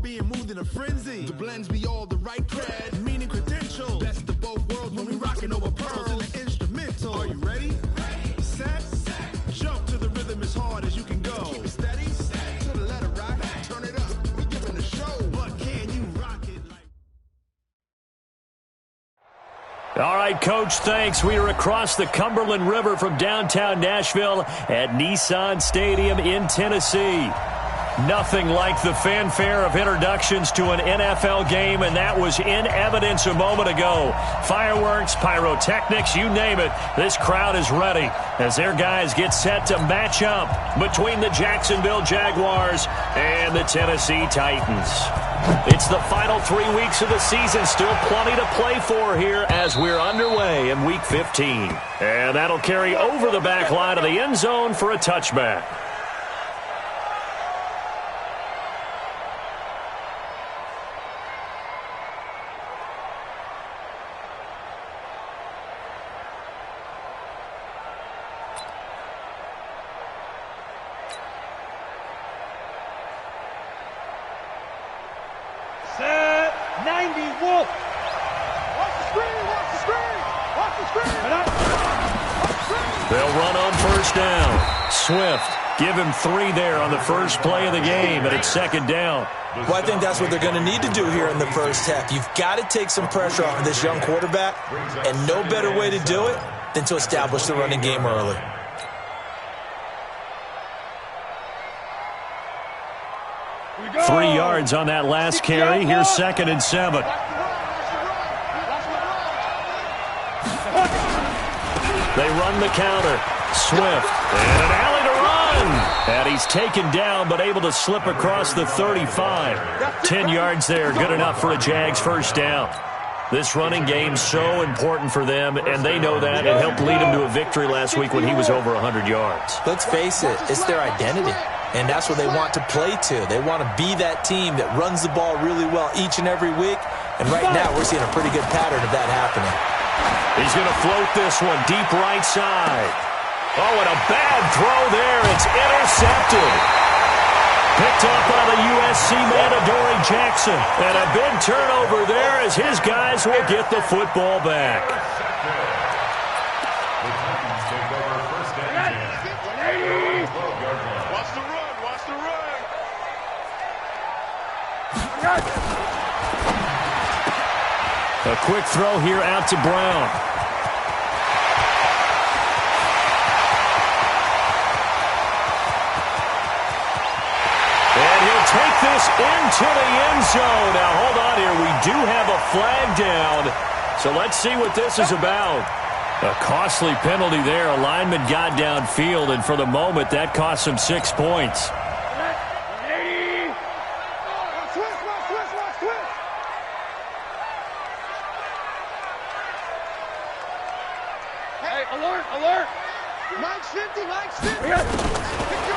being moved in a frenzy. The blends be all the right cred, meaning credential. Best of both worlds when we rockin' over pearls in the instrumental. Are you ready? Set. Jump to the rhythm as hard as you can go. Keep it steady. To the letter right. Turn it up. We giving the show. But can you rock it like... All right, Coach, thanks. We are across the Cumberland River from downtown Nashville at Nissan Stadium in Tennessee. Nothing like the fanfare of introductions to an NFL game, and that was in evidence a moment ago. Fireworks, pyrotechnics, you name it. This crowd is ready as their guys get set to match up between the Jacksonville Jaguars and the Tennessee Titans. It's the final 3 weeks of the season. Still plenty to play for here as we're underway in Week 15. And that'll carry over the back line of the end zone for a touchback. Set, 90, Wolf. Watch the screen, watch the screen, watch the screen. They'll run on first down. Swift, give him 3 there on the first play of the game, and it's second down. Well, I think that's what they're going to need to do here in the first half. You've got to take some pressure off of this young quarterback, and no better way to do it than to establish the running game early. Go. 3 yards on that last carry. Here's 2nd and 7. They run the counter. Swift. And an alley to run. And he's taken down but able to slip across the 35. 10 yards there. Good enough for a Jags first down. This running game's so important for them, and they know that. It helped lead them to a victory last week when he was over 100 yards. Let's face it, it's their identity. And that's what they want to play to. They want to be that team that runs the ball really well each and every week. And right now, we're seeing a pretty good pattern of that happening. He's going to float this one deep right side. Oh, and a bad throw there. It's intercepted. Picked up by the USC man, Adoree Jackson. And a big turnover there as his guys will get the football back. A quick throw here out to Brown. And he'll take this into the end zone. Now, hold on here. We do have a flag down. So let's see what this is about. A costly penalty there. A lineman got downfield, and for the moment, that cost him 6 points.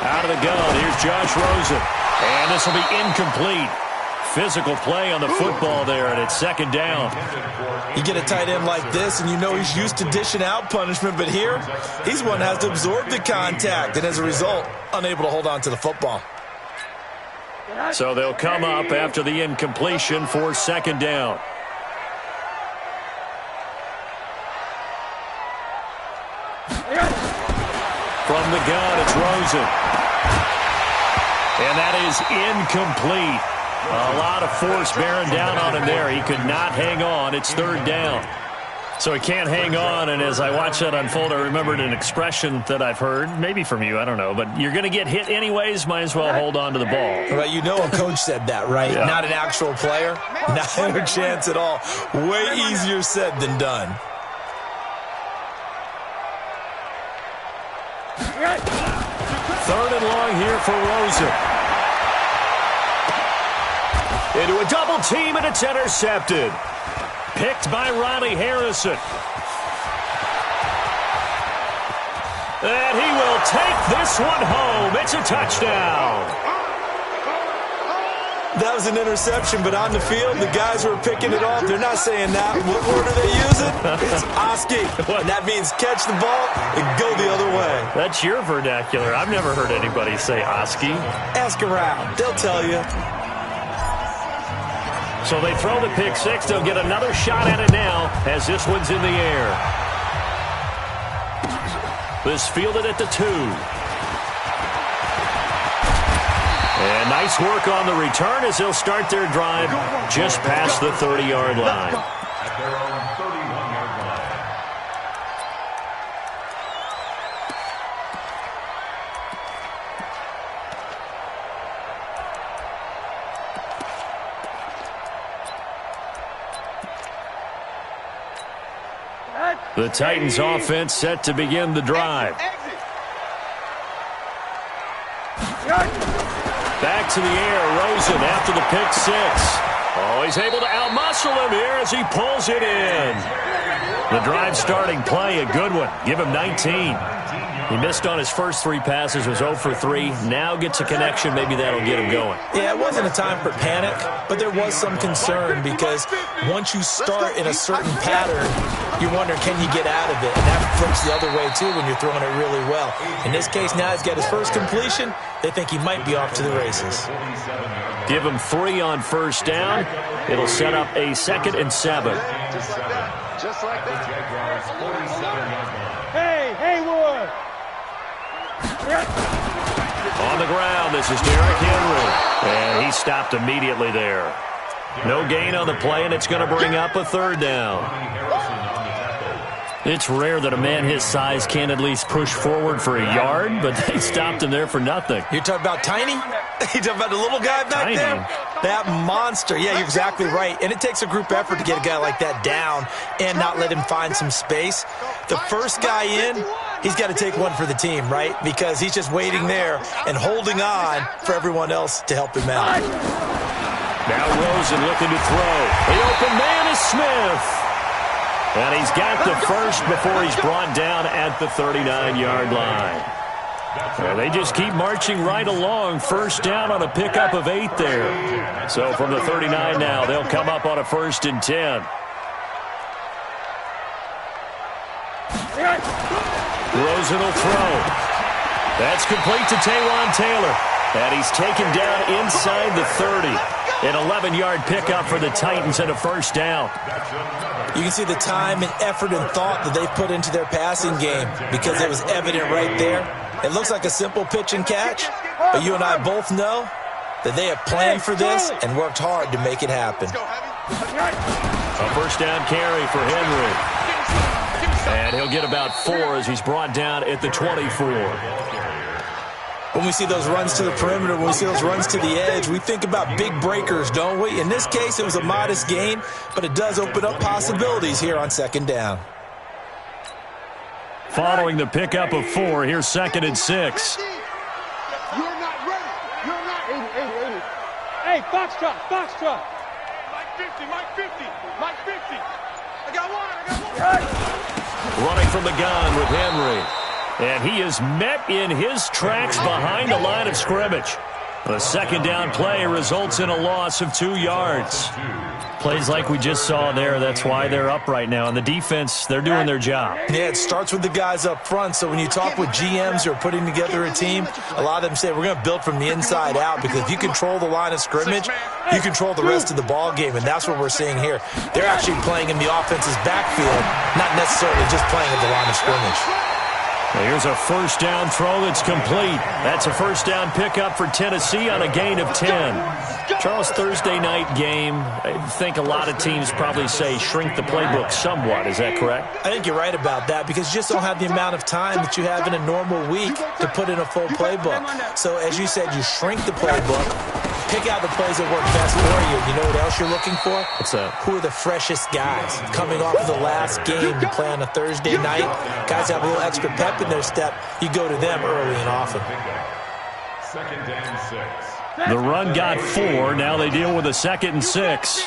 Out of the gun, here's Josh Rosen. And this will be incomplete. Physical play on the football there, and it's second down. You get a tight end like this, and you know he's used to dishing out punishment, but here, he's one that has to absorb the contact, and as a result, unable to hold on to the football. So they'll come up after the incompletion for second down. From the gun, it's Rosen. And that is incomplete. A lot of force bearing down on him there. He could not hang on. It's third down. So he can't hang on, and as I watch that unfold, I remembered an expression that I've heard, maybe from you, I don't know, but you're going to get hit anyways, might as well hold on to the ball. Well, you know a coach said that, right? Yeah. Not an actual player. Not a chance at all. Way easier said than done. Third and long here for Rosen. Into a double team, and it's intercepted. Picked by Ronnie Harrison. And he will take this one home. It's a touchdown. That was an interception, but on the field, the guys who are picking it off, they're not saying that. What word are they using? It's Oski. And that means catch the ball and go the other way. That's your vernacular. I've never heard anybody say Oski. Ask around. They'll tell you. So they throw the pick six. They'll get another shot at it now as this one's in the air. This fielded at the 2. And nice work on the return as they'll start their drive just past the 30-yard line. At their own 31-yard line. The Titans offense set to begin the drive. Back to the air, Rosen after the pick six. Oh, he's able to outmuscle him here as he pulls it in. The drive starting play, a good one. Give him 19. He missed on his first 3 passes, was 0 for 3. Now gets a connection. Maybe that'll get him going. Yeah, it wasn't a time for panic, but there was some concern because once you start in a certain pattern, you're wondering, can you get out of it? And that flips the other way, too, when you're throwing it really well. In this case, now he's got his first completion. They think he might be off to the races. Give him 3 on first down. It'll set up a 2nd and 7. Just like that. Hey, Haywood! On the ground, this is Derrick Henry. And he stopped immediately there. No gain on the play, and it's going to bring up a 3rd down. It's rare that a man his size can't at least push forward for a yard, but they stopped him there for nothing. You're talking about Tiny? You're talking about the little guy back Tiny. there? That monster. Yeah, you're exactly right. And it takes a group effort to get a guy like that down and not let him find some space. The first guy in, he's got to take one for the team, right? Because he's just waiting there and holding on for everyone else to help him out. Now Rosen looking to throw. The open man is Smith. And he's got the first before he's brought down at the 39-yard line. They just keep marching right along. First down on a pickup of 8 there. So from the 39 now, they'll come up on a 1st and 10. Rosen will throw. That's complete to Taywan Taylor. And he's taken down inside the 30. An 11-yard pickup for the Titans and a 1st down. You can see the time and effort and thought that they've put into their passing game because it was evident right there. It looks like a simple pitch and catch, but you and I both know that they have planned for this and worked hard to make it happen. A 1st down carry for Henry. And he'll get about 4 as he's brought down at the 24. When we see those runs to the perimeter, when we see those runs to the edge, we think about big breakers, don't we? In this case, it was a modest gain, but it does open up possibilities here on 2nd down. Following the pickup of 4, here's 2nd and 6. You're not ready. You're not 80. Hey, Foxtrot. Mike 50. Mike 50. I got one. Running from the gun with Henry. And he is met in his tracks behind the line of scrimmage. The 2nd down play results in a loss of 2 yards. Plays like we just saw there. That's why they're up right now. And the defense, they're doing their job. Yeah, it starts with the guys up front. So when you talk with GMs who are putting together a team, a lot of them say we're going to build from the inside out because if you control the line of scrimmage, you control the rest of the ball game. And that's what we're seeing here. They're actually playing in the offense's backfield, not necessarily just playing at the line of scrimmage. Here's a 1st down throw that's complete. That's a 1st down pickup for Tennessee on a gain of 10. Charles, Thursday night game, I think a lot of teams probably say shrink the playbook somewhat. Is that correct? I think you're right about that because you just don't have the amount of time that you have in a normal week to put in a full playbook. So as you said, you shrink the playbook, pick out the plays that work best for you. You know what else you're looking for? What's that? Who are the freshest guys coming off of the last game to play on a Thursday night? Guys have a little extra pep in their step. You go to them early and often. 2nd and 6. The run got 4. Now they deal with a 2nd and 6.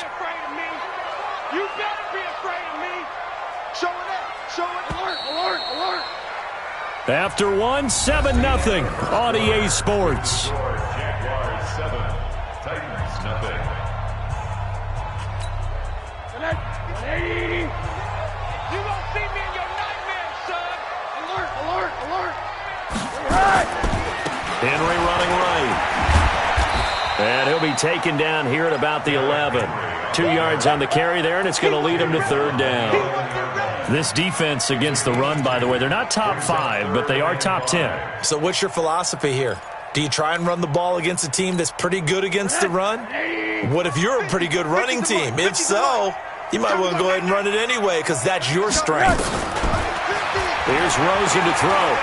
You better be afraid of me. Show it up. Alert. After 1, 7-0 on EA Sports. Jaguars 7, Titans nothing. You gonna see me in your nightmares, son. Alert. Henry running right. And he'll be taken down here at about the 11. 2 yards on the carry there, and it's going to lead them to 3rd down. This defense against the run, by the way, they're not top 5, but they are top 10. So what's your philosophy here? Do you try and run the ball against a team that's pretty good against the run? What if you're a pretty good running team? If so, you might want to go ahead and run it anyway because that's your strength. Here's Rosen to throw.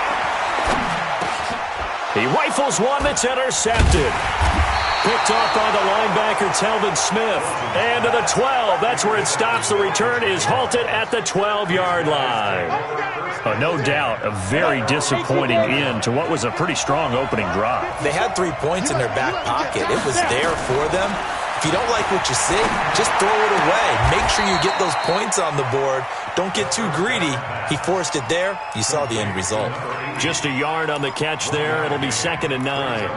He rifles one that's intercepted. Picked off by the linebacker, Telvin Smith. And to the 12. That's where it stops. The return is halted at the 12-yard line. No doubt a very disappointing end to what was a pretty strong opening drive. They had 3 points in their back pocket. It was there for them. If you don't like what you see, just throw it away. Make sure you get those points on the board. Don't get too greedy. He forced it there. You saw the end result. Just a yard on the catch there. It'll be 2nd and 9.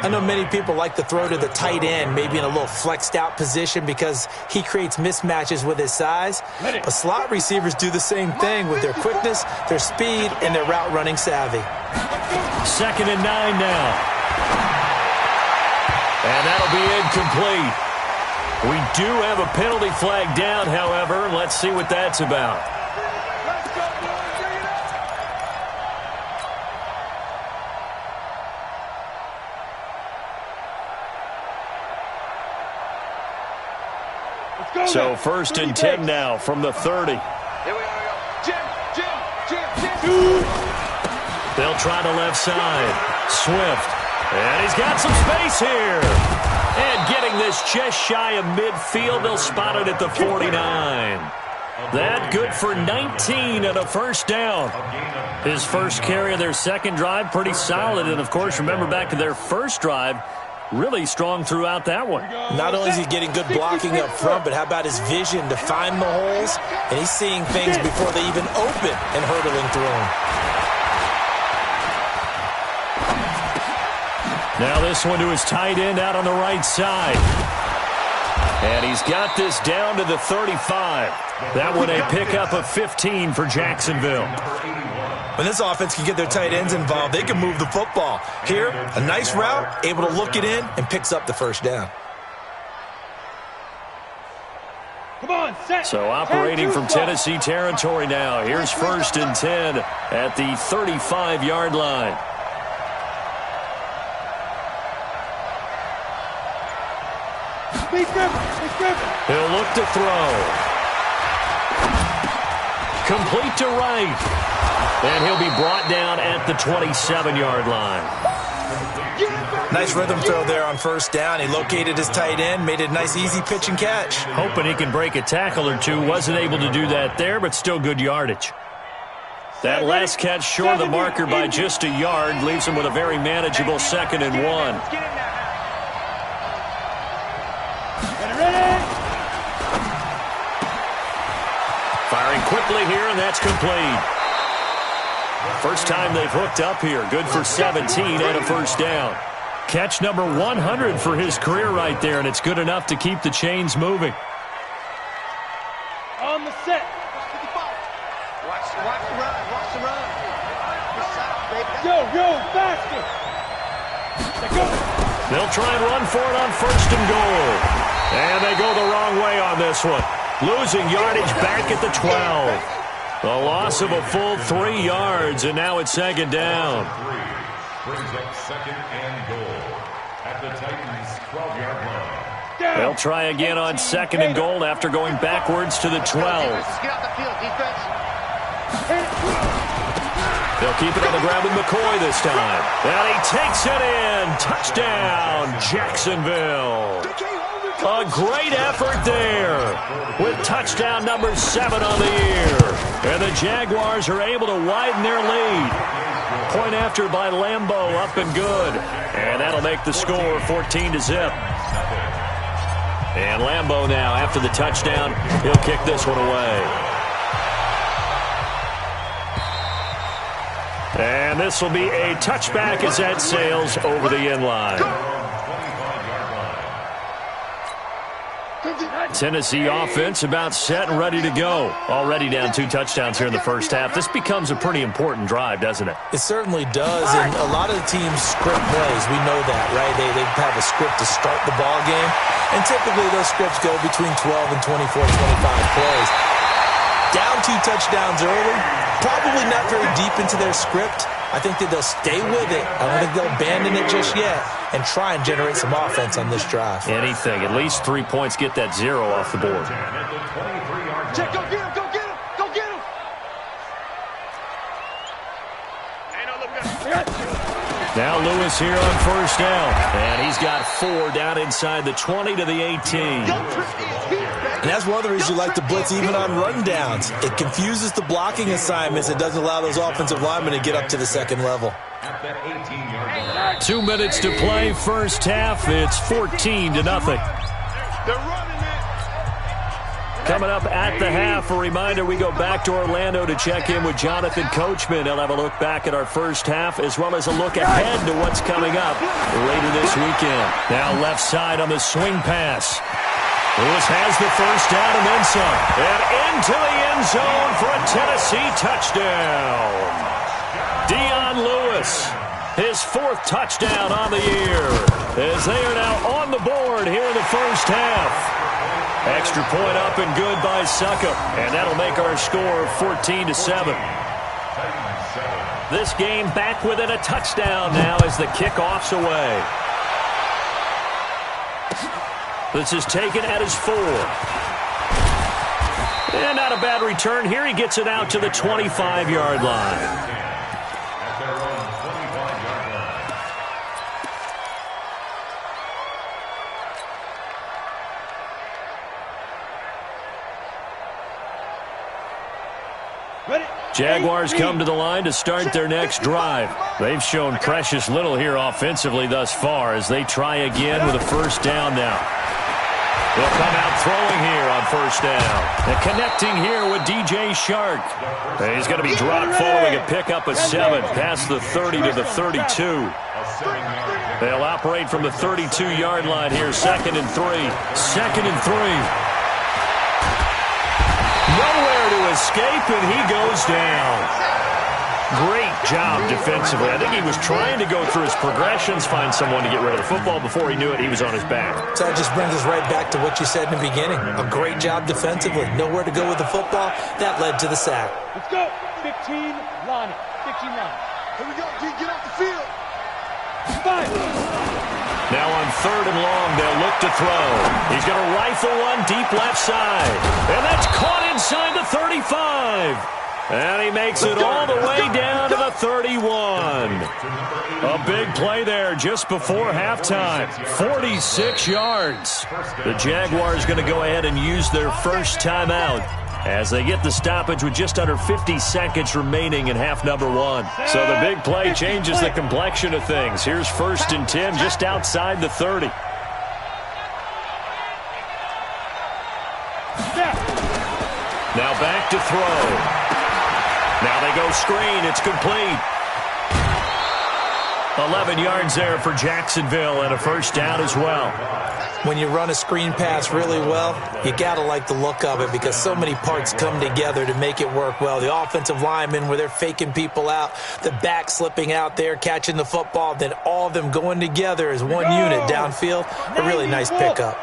I know many people like to throw to the tight end, maybe in a little flexed out position because he creates mismatches with his size. But slot receivers do the same thing with their quickness, their speed, and their route running savvy. 2nd and 9 now. And that'll be incomplete. We do have a penalty flag down, however. Let's see what that's about. So 1st and 10 now from the 30. Here we are. Jim. They'll try the left side. Swift. And he's got some space here. And getting this just shy of midfield. They'll spot it at the 49. That good for 19 and a 1st down. His first carry of their 2nd drive, pretty solid. And, of course, remember back to their 1st drive, really strong throughout that one. Not only is he getting good blocking up front, but how about his vision to find the holes? And he's seeing things before they even open and hurtling through them. Now this one to his tight end out on the right side. And he's got this down to the 35. That one a pickup of 15 for Jacksonville. When this offense can get their tight ends involved, they can move the football. Here, a nice route, able to look it in, and picks up the 1st down. Come on, set. So operating from Tennessee territory now. Here's 1st and 10 at the 35-yard line. He'll look to throw. Complete to right. And he'll be brought down at the 27-yard line. Nice rhythm throw there on 1st down. He located his tight end, made it a nice easy pitch and catch. Hoping he can break a tackle or two. Wasn't able to do that there, but still good yardage. That last catch short of the marker by just a yard leaves him with a very manageable 2nd and 1. Firing quickly here, and that's complete. First time they've hooked up here. Good for 17 and a 1st down. Catch number 100 for his career right there, and it's good enough to keep the chains moving. On the set. Watch the run. Watch the run. Go, faster. They'll try and run for it on 1st and goal. And they go the wrong way on this one. Losing yardage back at the 12. The loss of a full 3 yards, and now it's 2nd down. Brings up 2nd and goal at the Titans' 12-yard line. They'll try again on 2nd and goal after going backwards to the 12. Get off the field, defense. They'll keep it on the ground with McCoy this time. And he takes it in. Touchdown, Jacksonville. A great effort there with touchdown number 7 on the year. And the Jaguars are able to widen their lead. Point after by Lambeau, up and good. And that'll make the score 14-0. And Lambeau now, after the touchdown, he'll kick this one away. And this will be a touchback as that sails over the end line. Tennessee offense about set and ready to go. Already down 2 touchdowns here in the first half. This becomes a pretty important drive, doesn't it? It certainly does, and a lot of the teams script plays. We know that, right? They have a script to start the ball game, and typically those scripts go between 12 and 24, 25 plays. Down 2 touchdowns early, probably not very deep into their script. I think that they'll stay with it. I don't think they'll abandon it just yet and try and generate some offense on this drive. Anything. At least 3 points, get that 0 off the board. Check, go get him, go get him, go get him. Now Lewis here on first down. And he's got 4 down inside the 20 to the 18. And that's one of the reasons you like to blitz even on rundowns. It confuses the blocking assignments. It doesn't allow those offensive linemen to get up to the second level. 2 minutes to play first half. It's 14-0. They're running it. Coming up at the half, a reminder, we go back to Orlando to check in with Jonathan Coachman. He'll have a look back at our first half as well as a look ahead to what's coming up later this weekend. Now left side on the swing pass. Lewis has the first down and then some. And into the end zone for a Tennessee touchdown. Dion Lewis, his 4th touchdown on the year, as they are now on the board here in the first half. Extra point up and good by Suckup, and that'll make our score 14-7. This game back within a touchdown now as the kickoff's away. This is taken at his 4. And not a bad return here. He gets it out to the 25-yard line. Jaguars come to the line to start their next drive. They've shown precious little here offensively thus far as they try again with a first down now. They'll come out throwing here on first down. And connecting here with DJ Shark. And he's going to be dropped following a pickup of 7 past the 30 to the 32. They'll operate from the 32-yard line here, 2nd and 3. 2nd and 3. Nowhere to escape, and he goes down. Great job defensively. I think he was trying to go through his progressions, find someone to get rid of the football. Before he knew it, he was on his back. So that just brings us right back to what you said in the beginning. A great job defensively. Nowhere to go with the football. That led to the sack. Let's go. 15, line it. 15 line. Here we go. Get off the field. 5. Now on 3rd and long, they'll look to throw. He's going to rifle one deep left side. And that's caught inside the 35. And he makes it all the way down to the 31. A big play there just before halftime. 46 yards. The Jaguars going to go ahead and use their first timeout as they get the stoppage with just under 50 seconds remaining in half number 1. So the big play changes the complexion of things. Here's 1st and 10 just outside the 30. Now back to throw. Now they go screen. It's complete. 11 yards there for Jacksonville and a first down as well. When you run a screen pass really well, you got to like the look of it because so many parts come together to make it work well. The offensive linemen where they're faking people out, the back slipping out there, catching the football, then all of them going together as one unit downfield. A really nice pickup.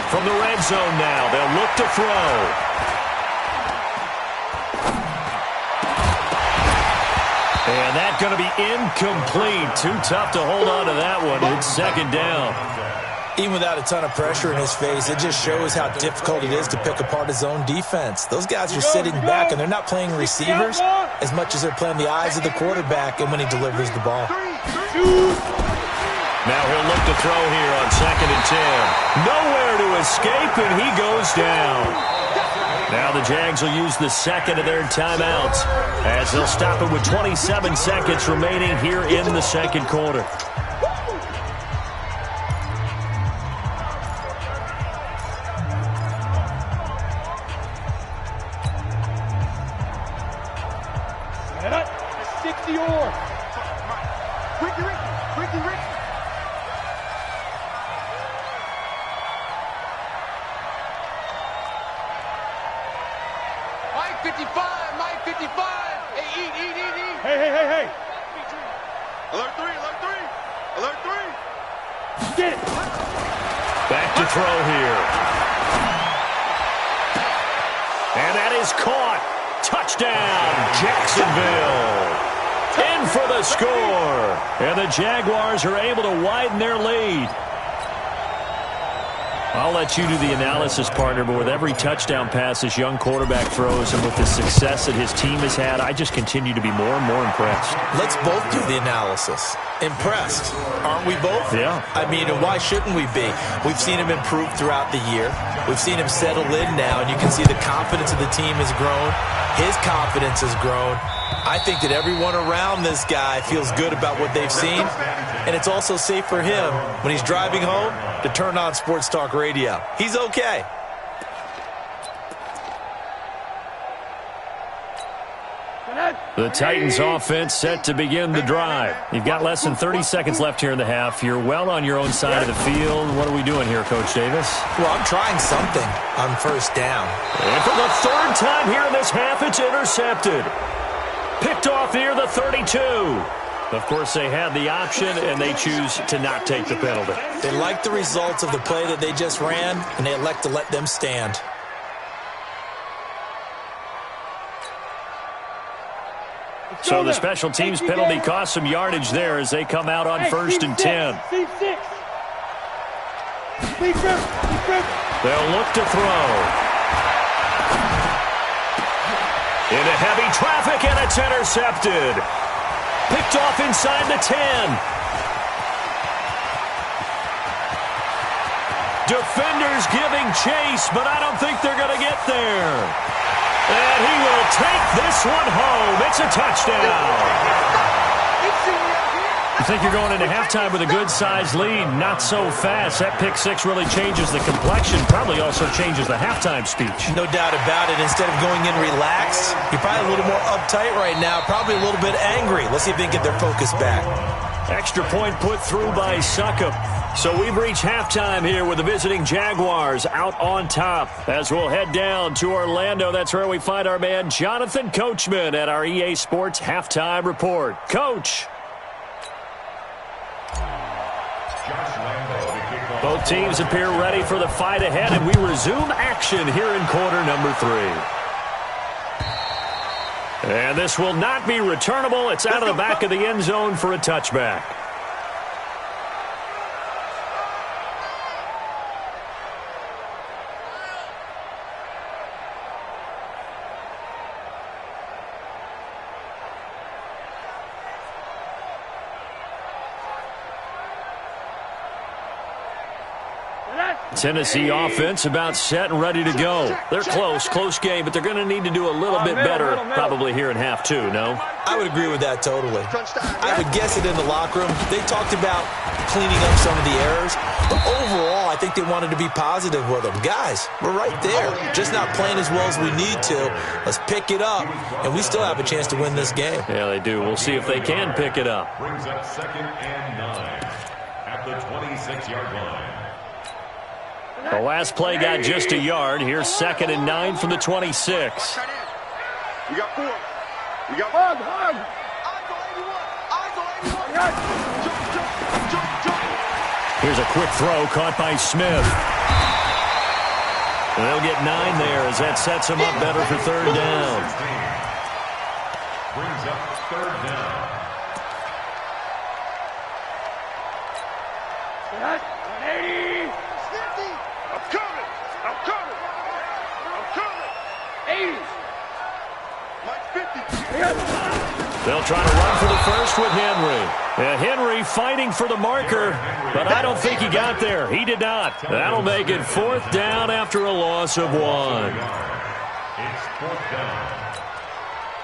From the red zone now, they'll look to throw. And that's going to be incomplete. Too tough to hold on to that one. It's 2nd down. Even without a ton of pressure in his face, it just shows how difficult it is to pick apart his own defense. Those guys are sitting back, and they're not playing receivers as much as they're playing the eyes of the quarterback and when he delivers the ball. Now he'll look to throw here on 2nd and 10. Nowhere to escape, and he goes down. Now the Jags will use the 2nd of their timeouts as they'll stop it with 27 seconds remaining here in the 2nd quarter. Set up. 60 or. Ricky. 55, Mike 55. Hey, eat. Hey. Alert 3. Get it. Back to throw here. And that is caught. Touchdown, Jacksonville. In for the score. And the Jaguars are able to widen their lead. I'll let you do the analysis, partner, but with every touchdown pass this young quarterback throws and with the success that his team has had, I just continue to be more and more impressed. Let's both do the analysis. Impressed. Aren't we both? Yeah. I mean, why shouldn't we be? We've seen him improve throughout the year. We've seen him settle in now, and you can see the confidence of the team has grown. His confidence has grown. I think that everyone around this guy feels good about what they've seen, and it's also safe for him when he's driving home to turn on Sports Talk Radio. He's okay. The Titans offense set to begin the drive. You've got less than 30 seconds left here in the half. You're well on your own side of the field. What are we doing here, Coach Davis? Well, I'm trying something on first down. And for the third time here in this half, it's intercepted. Picked off near the 32. Of course, they had the option, and they choose to not take the penalty. They like the results of the play that they just ran, and they elect to let them stand. So the special teams penalty cost some yardage there as they come out on first and 10. They'll look to throw. Into heavy traffic, and it's intercepted. Picked off inside the 10. Defenders giving chase, but I don't think they're going to get there. And he will take this one home. It's a touchdown. You think you're going into halftime with a good-sized lead? Not so fast. That pick six really changes the complexion, probably also changes the halftime speech. No doubt about it. Instead of going in relaxed, you're probably a little more uptight right now, probably a little bit angry. Let's see if they can get their focus back. Extra point put through by SKUPE. So we've reached halftime here with the visiting Jaguars out on top. As we'll head down to Orlando, that's where we find our man Jonathan Coachman at our EA Sports Halftime Report. Coach. Both teams appear ready for the fight ahead, and we resume action here in quarter number 3. And this will not be returnable. It's out of the back of the end zone for a touchback. Tennessee offense about set and ready to go. They're close game, but they're going to need to do a little bit better probably here in half 2, no? I would agree with that totally. I would guess it in the locker room. They talked about cleaning up some of the errors, but overall I think they wanted to be positive with them. Guys, we're right there, just not playing as well as we need to. Let's pick it up, and we still have a chance to win this game. Yeah, they do. We'll see if they can pick it up. Brings up 2nd and 9 at the 26-yard line. The last play got just a yard. Here's 2nd and 9 from the 26. You got 4. You got hug. Here's a quick throw caught by Smith. And they'll get 9 there as that sets them up better for 3rd down. Brings up 3rd down. They'll try to run for the first with Henry. Henry fighting for the marker, but I don't think he got there. He did not. That'll make it 4th down after a loss of 1. It's 4th down.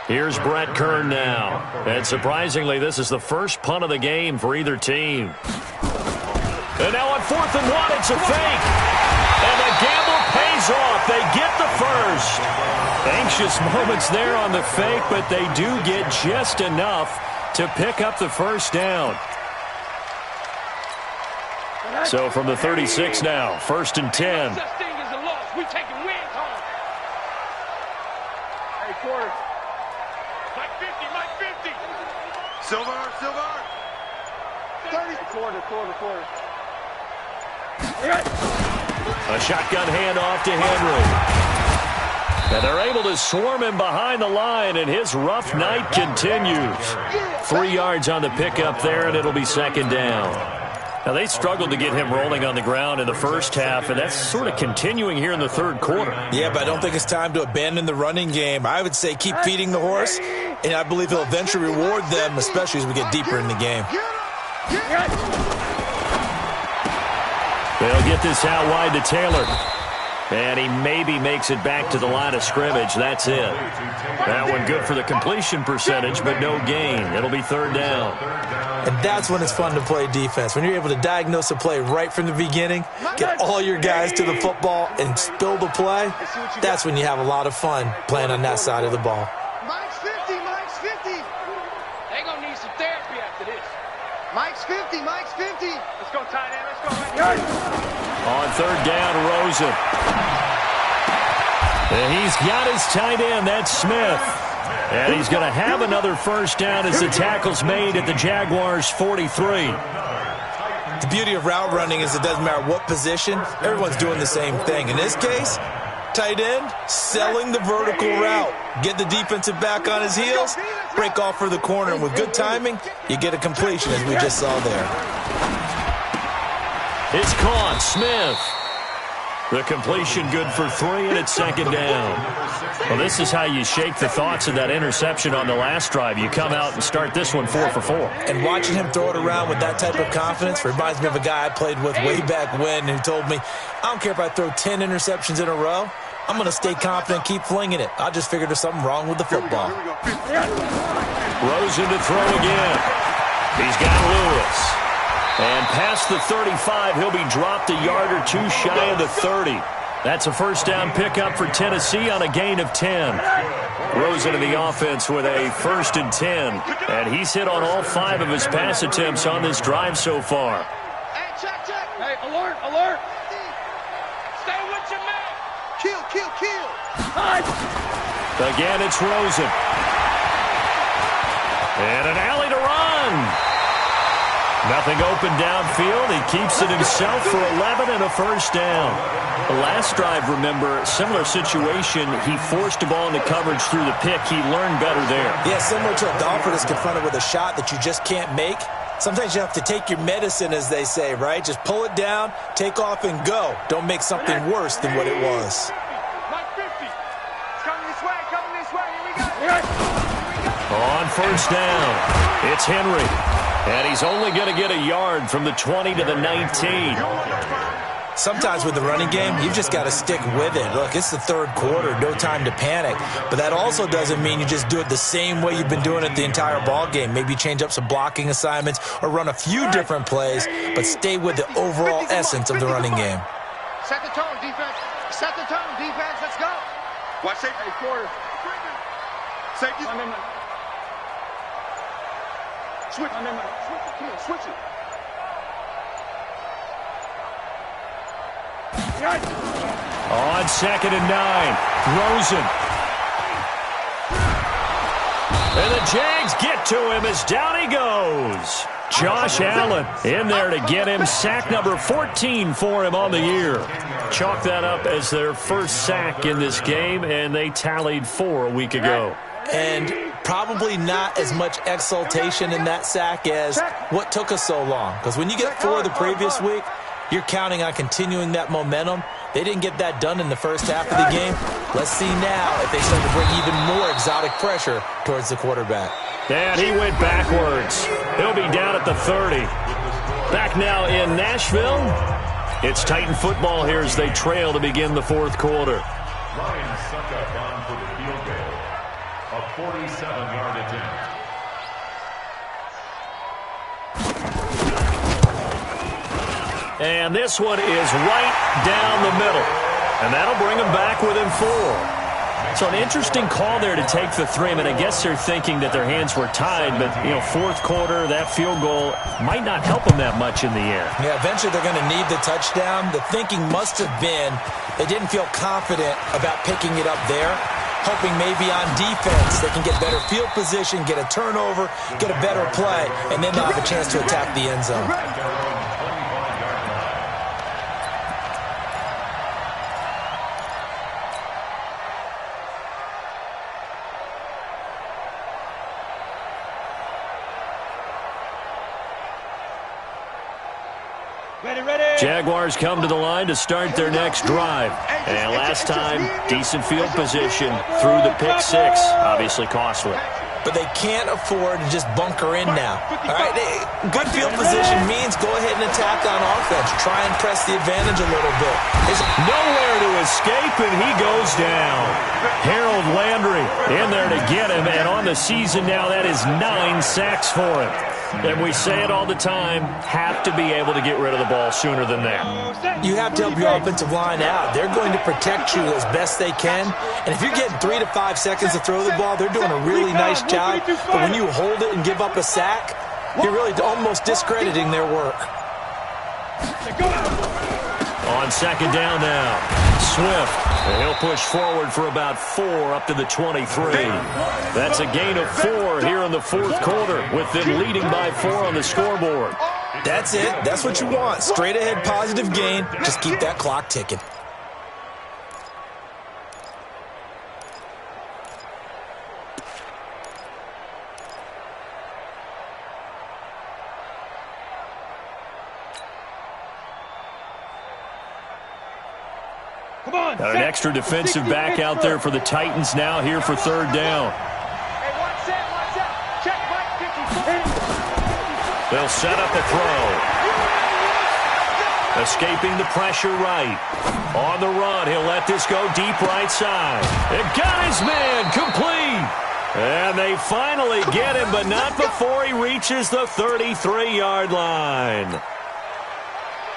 Here's Brett Kern now. And surprisingly, this is the first punt of the game for either team. And now on 4th and 1, it's a fake. And the gamble pays off. They get the first. Anxious moments there on the fake, but they do get just enough to pick up the first down. So from the 36 now, 1st and 10. We taking wins home. Hey, quarter. Mike 50, Mike 50. Silver. 30. Quarter. A shotgun handoff to Henry. And they're able to swarm him behind the line, and his rough night continues. 3 yards on the pickup there, and it'll be second down. Now, they struggled to get him rolling on the ground in the first half, and that's sort of continuing here in the third quarter. Yeah, but I don't think it's time to abandon the running game. I would say keep feeding the horse, and I believe he'll eventually reward them, especially as we get deeper in the game. They'll get this out wide to Taylor. And he maybe makes it back to the line of scrimmage. That's it. That one good for the completion percentage, but no gain. It'll be third down. And that's when it's fun to play defense. When you're able to diagnose a play right from the beginning, get all your guys to the football, and spill the play, that's when you have a lot of fun playing on that side of the ball. Mike's 50. They're going to need some therapy after this. Mike's 50. Let's go, tight end. Let's go. Right here. On third down, Rosen. And he's got his tight end. That's Smith. And he's going to have another first down as the tackle's made at the Jaguars' 43. The beauty of route running is it doesn't matter what position, everyone's doing the same thing. In this case, tight end, selling the vertical route. Get the defensive back on his heels, break off for the corner, and with good timing, you get a completion, as we just saw there. It's caught. Smith. The completion good for 3, and it's second down. Well, this is how you shake the thoughts of that interception on the last drive. You come out and start this one 4 for 4. And watching him throw it around with that type of confidence reminds me of a guy I played with way back when who told me, I don't care if I throw 10 interceptions in a row. I'm going to stay confident and keep flinging it. I just figured there's something wrong with the football. Rosen to throw again. He's got Lewis. And past the 35, he'll be dropped a yard or two shy of the 30. That's a first down pickup for Tennessee on a gain of 10. Rosen in the offense with a 1st and 10. And he's hit on all 5 of his pass attempts on this drive so far. Hey, check. Hey, alert. Stay with your man. Kill. Again, it's Rosen. And an alley to run. Nothing open downfield. He keeps it himself for 11 and a first down. The last drive, remember, similar situation. He forced the ball into coverage through the pick. He learned better there. Yeah, similar to a golfer that's confronted with a shot that you just can't make. Sometimes you have to take your medicine, as they say, right? Just pull it down, take off, and go. Don't make something worse than what it was. Mike 50. It's coming this way. Here we go. On first down, it's Henry. And he's only going to get a yard from the 20 to the 19. Sometimes with the running game, you've just got to stick with it. Look, it's the third quarter, no time to panic. But that also doesn't mean you just do it the same way you've been doing it the entire ball game. Maybe change up some blocking assignments or run a few different plays, but stay with the overall essence of the running game. Set the tone, defense. Let's go. Watch safety. Quarter. Safety. Switch it. On 2nd and 9, Rosen. And the Jags get to him as down he goes. Josh Allen in there to get him. Sack number 14 for him on the year. Chalk that up as their first sack in this game, and they tallied 4 a week ago. And probably not as much exultation in that sack as what took us so long. Because when you get 4 the previous week, you're counting on continuing that momentum. They didn't get that done in the first half of the game. Let's see now if they start to bring even more exotic pressure towards the quarterback. And he went backwards. He'll be down at the 30. Back now in Nashville. It's Titan football here as they trail to begin the fourth quarter. Ryan Suckup on for the field goal. A 47-yard attempt. And this one is right down the middle. And that'll bring them back within 4. So an interesting call there to take the 3. I mean, I guess they're thinking that their hands were tied, but, you know, fourth quarter, that field goal might not help them that much in the end. Yeah, eventually they're going to need the touchdown. The thinking must have been they didn't feel confident about picking it up there. hoping maybe on defense they can get better field position, get a turnover, get a better play, and then they'll have a chance to attack the end zone. Jaguars come to the line to start their next drive. And last time, decent field position through the pick six. Obviously costly. But they can't afford to just bunker in now. All right, good field position means go ahead and attack on offense. Try and press the advantage a little bit. There's nowhere to escape, and he goes down. Harold Landry in there to get him, and on the season now, that is 9 sacks for him. And we say it all the time, have to be able to get rid of the ball sooner than that. You have to help your offensive line out. They're going to protect you as best they can. And if you're getting 3 to 5 seconds to throw the ball, they're doing a really nice job. But when you hold it and give up a sack, you're really almost discrediting their work. On second down now, Swift. And he'll push forward for about 4 up to the 23. That's a gain of 4 here in the fourth quarter, with them leading by 4 on the scoreboard. That's it. That's what you want. Straight ahead positive gain. Just keep that clock ticking. Got an extra defensive back out there for the Titans now here for third down. They'll set up a throw. Escaping the pressure right. On the run, he'll let this go deep right side. It got his man complete. And they finally get him, but not before he reaches the 33-yard line.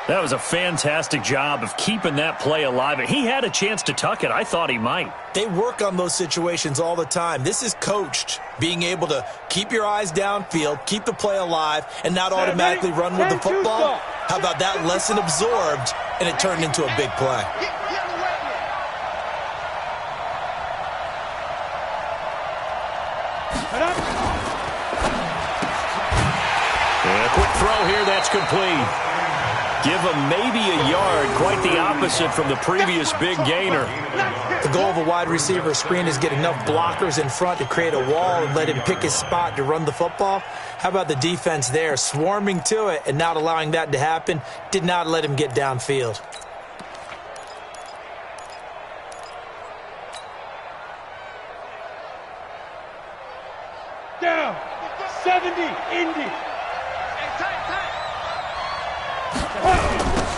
That was a fantastic job of keeping that play alive. He had a chance to tuck it. I thought he might. They work on those situations all the time. This is coached, being able to keep your eyes downfield, keep the play alive, and not automatically run with the football. How about that lesson absorbed, and it turned into a big play? And a quick throw here, that's complete. Give him maybe a yard, quite the opposite from the previous big gainer. The goal of a wide receiver screen is get enough blockers in front to create a wall and let him pick his spot to run the football. How about the defense there, swarming to it and not allowing that to happen? Did not let him get downfield. Down. 70, Indy.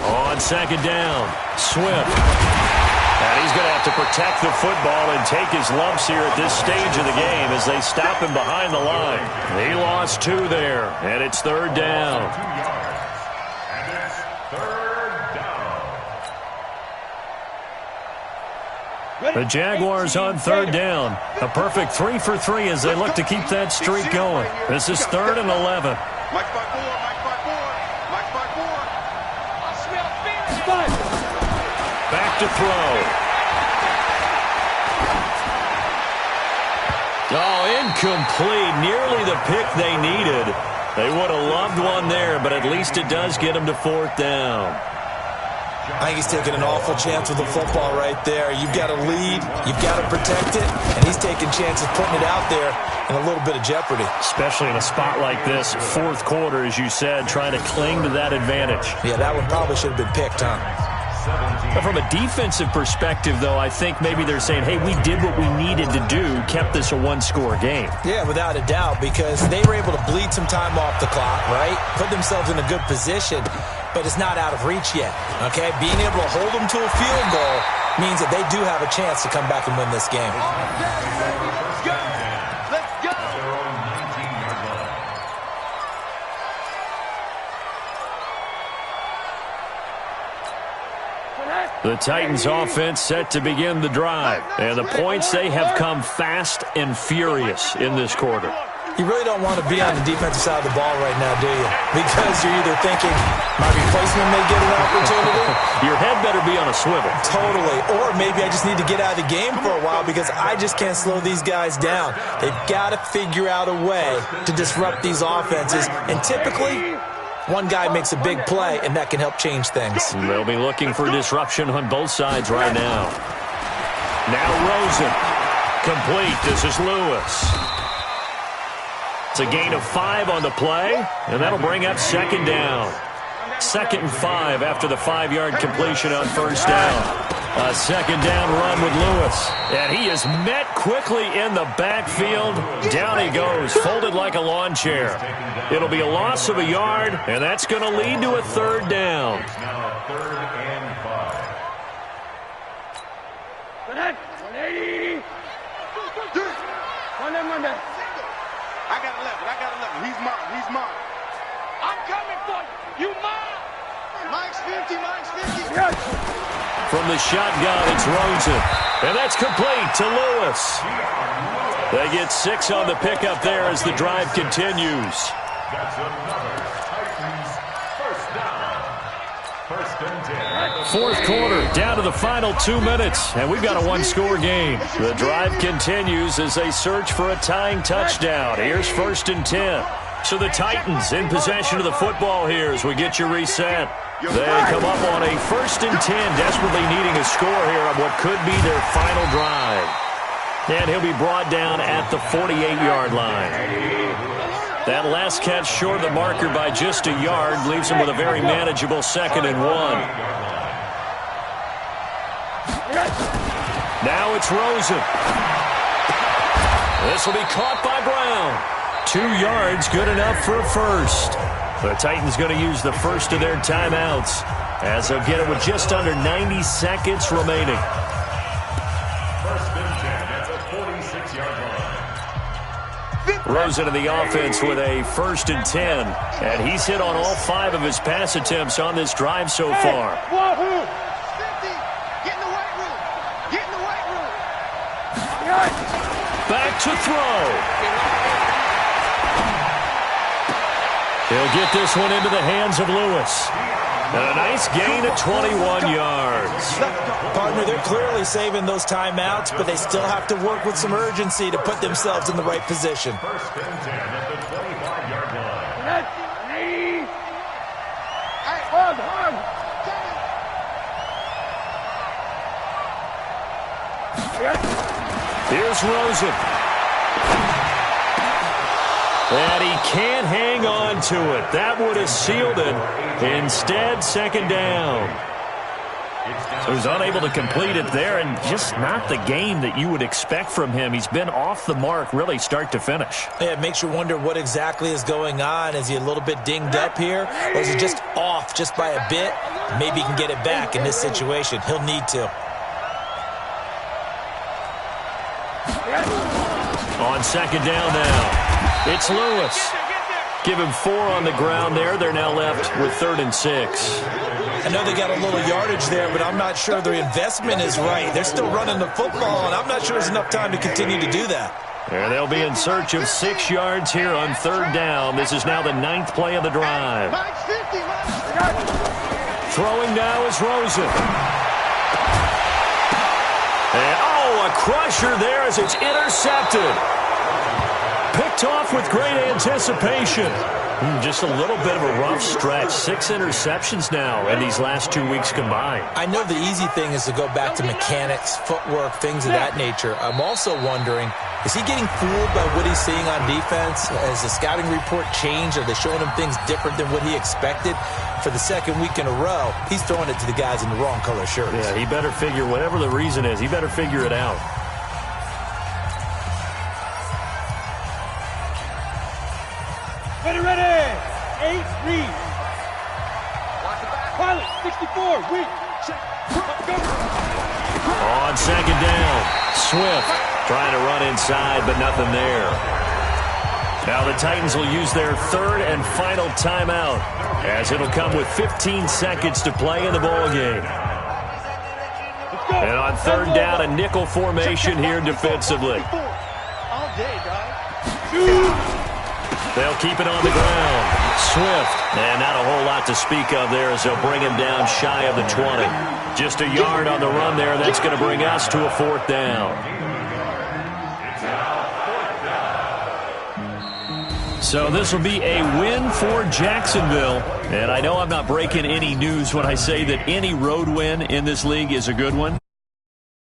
On second down, Swift. And he's going to have to protect the football and take his lumps here at this stage of the game as they stop him behind the line. He lost 2 there, and it's third down. And it's third down. The Jaguars on third down. A perfect 3 for 3 as they look to keep that streak going. This is 3rd and 11. Back to throw. Oh, incomplete. Nearly the pick they needed. They would have loved one there, but at least it does get them to 4th down. I think he's taking an awful chance with the football right there. You've got to lead, you've got to protect it, and he's taking chances putting it out there in a little bit of jeopardy. Especially in a spot like this, fourth quarter, as you said, trying to cling to that advantage. Yeah, that one probably should have been picked, huh? But from a defensive perspective, though, I think maybe they're saying, hey, we did what we needed to do, kept this a one-score game. Yeah, without a doubt, because they were able to bleed some time off the clock, right? Put themselves in a good position, but it's not out of reach yet, okay? Being able to hold them to a field goal means that they do have a chance to come back and win this game. Let's go. Let's go. The Titans offense set to begin the drive. And the points, they have come fast and furious in this quarter. You really don't want to be on the defensive side of the ball right now, do you? Because you're either thinking, my replacement may get an opportunity. Your head better be on a swivel. Totally. Or maybe I just need to get out of the game for a while because I just can't slow these guys down. They've got to figure out a way to disrupt these offenses. And typically, one guy makes a big play, and that can help change things. They'll be looking for disruption on both sides right now. Now Rosen. Complete. This is Lewis. It's a gain of 5 on the play, and that'll bring up second down. 2nd and 5 after the 5-yard completion on first down. A second down run with Lewis. And he is met quickly in the backfield. Down he goes, folded like a lawn chair. It'll be a loss of a yard, and that's going to lead to a 3rd down. Now 3rd and 5. 180. One man. I got 11. He's mine. I'm coming for you. You mine. Mine's 50. From the shotgun, it's Rosen. And that's complete to Lewis. They get 6 on the pickup there as the drive continues. That's another Titans first down. 1st and 10. 4th quarter, down to the final 2 minutes, and we've got a 1-score game. The drive continues as they search for a tying touchdown. Here's 1st and 10. So the Titans in possession of the football here as we get you reset. They come up on a 1st and 10, desperately needing a score here on what could be their final drive. And he'll be brought down at the 48-yard line. That last catch short of the marker by just a yard leaves him with a very manageable 2nd and 1. Now it's Rosen. This will be caught by Brown. 2 yards, good enough for a first. The Titans going to use the first of their timeouts as they'll get it with just under 90 seconds remaining. 1st and 10 at the 46-yard line. Rosen in the offense with a 1st and 10. And he's hit on all 5 of his pass attempts on this drive so far. 50. Get in the weight room. Back to throw. He'll get this one into the hands of Lewis. And a nice gain of 21 yards. Partner, they're clearly saving those timeouts, but they still have to work with some urgency to put themselves in the right position. 1st and 10 at the 25-yard line. Here's Rosen. And he can't hang on to it. That would have sealed it. Instead, 2nd down. So he's unable to complete it there, and just not the game that you would expect from him. He's been off the mark, really, start to finish. Yeah, it makes you wonder what exactly is going on. Is he a little bit dinged up here, or is he just off just by a bit? Maybe he can get it back in this situation. He'll need to. On 2nd down now. It's Lewis. Give him 4 on the ground there. They're now left with 3rd and 6. I know they got a little yardage there, but I'm not sure their investment is right. They're still running the football, and I'm not sure there's enough time to continue to do that. And they'll be in search of 6 yards here on 3rd down. This is now the 9th play of the drive. Throwing now is Rosen. And, a crusher there as it's intercepted. Picked off with great anticipation. Just a little bit of a rough stretch. 6 interceptions now in these last 2 weeks combined. I know the easy thing is to go back to mechanics, footwork, things of that nature. I'm also wondering, is he getting fooled by what he's seeing on defense? Has the scouting report changed? Are they showing him things different than what he expected? For the 2nd week in a row, he's throwing it to the guys in the wrong color shirts. Yeah, he better figure, whatever the reason is, he better figure it out. Ready. 8, read. Pilot, 64, weak. Go. On 2nd down, Swift trying to run inside, but nothing there. Now the Titans will use their 3rd and final timeout, as it'll come with 15 seconds to play in the ballgame. And on 3rd down, a nickel formation here defensively. All day, guys. They'll keep it on the ground. Swift. And not a whole lot to speak of there as they'll bring him down shy of the 20. Just a yard on the run there. That's going to bring us to a 4th down. So this will be a win for Jacksonville. And I know I'm not breaking any news when I say that any road win in this league is a good one.